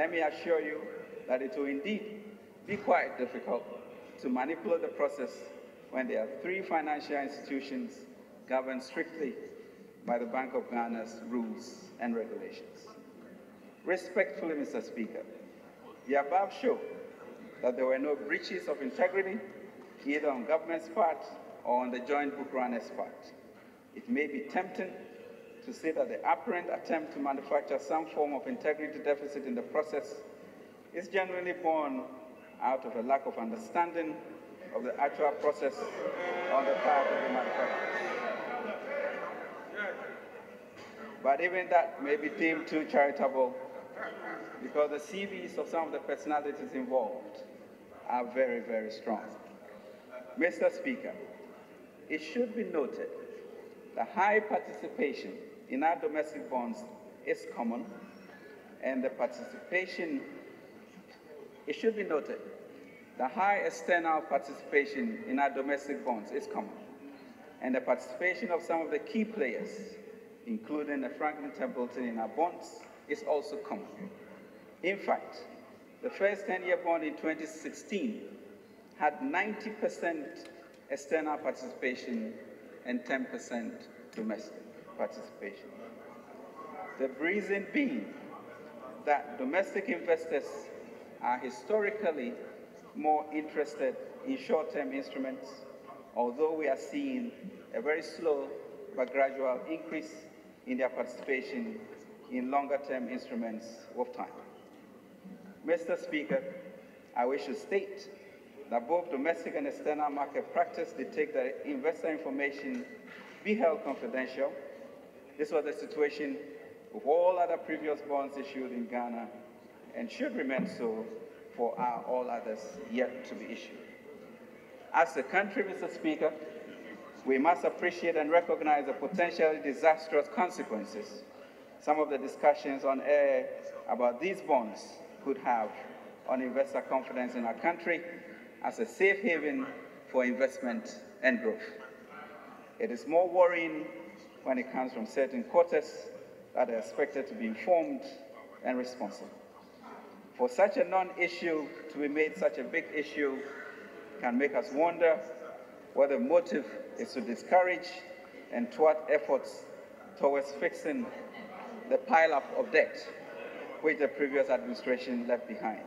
let me assure you that it will indeed be quite difficult to manipulate the process when there are three financial institutions governed strictly by the Bank of Ghana's rules and regulations. Respectfully, Mr. Speaker, the above show that there were no breaches of integrity either on government's part or on the joint book runner's part. It may be tempting to say that the apparent attempt to manufacture some form of integrity deficit in the process is genuinely born out of a lack of understanding of the actual process on the part of the manufacturers. But even that may be deemed too charitable because the CVs of some of the personalities involved are very, very strong. Mr. Speaker, it should be noted that high participation in our domestic bonds is common, and it should be noted the high external participation in our domestic bonds is common, and the participation of some of the key players, including the Franklin Templeton in our bonds, is also common. In fact, the first 10-year bond in 2016 had 90% external participation and 10% domestic participation. The reason being that domestic investors are historically more interested in short-term instruments, although we are seeing a very slow but gradual increase in their participation in longer-term instruments with time. Mr. Speaker, I wish to state that both domestic and external market practice dictate that investor information be held confidential. This was the situation with all other previous bonds issued in Ghana and should remain so for all others yet to be issued. As a country, Mr. Speaker, we must appreciate and recognize the potentially disastrous consequences some of the discussions on air about these bonds could have on investor confidence in our country as a safe haven for investment and growth. It is more worrying when it comes from certain quarters that are expected to be informed and responsible. For such a non-issue to be made such a big issue can make us wonder whether the motive is to discourage and thwart efforts towards fixing the pile-up of debt which the previous administration left behind.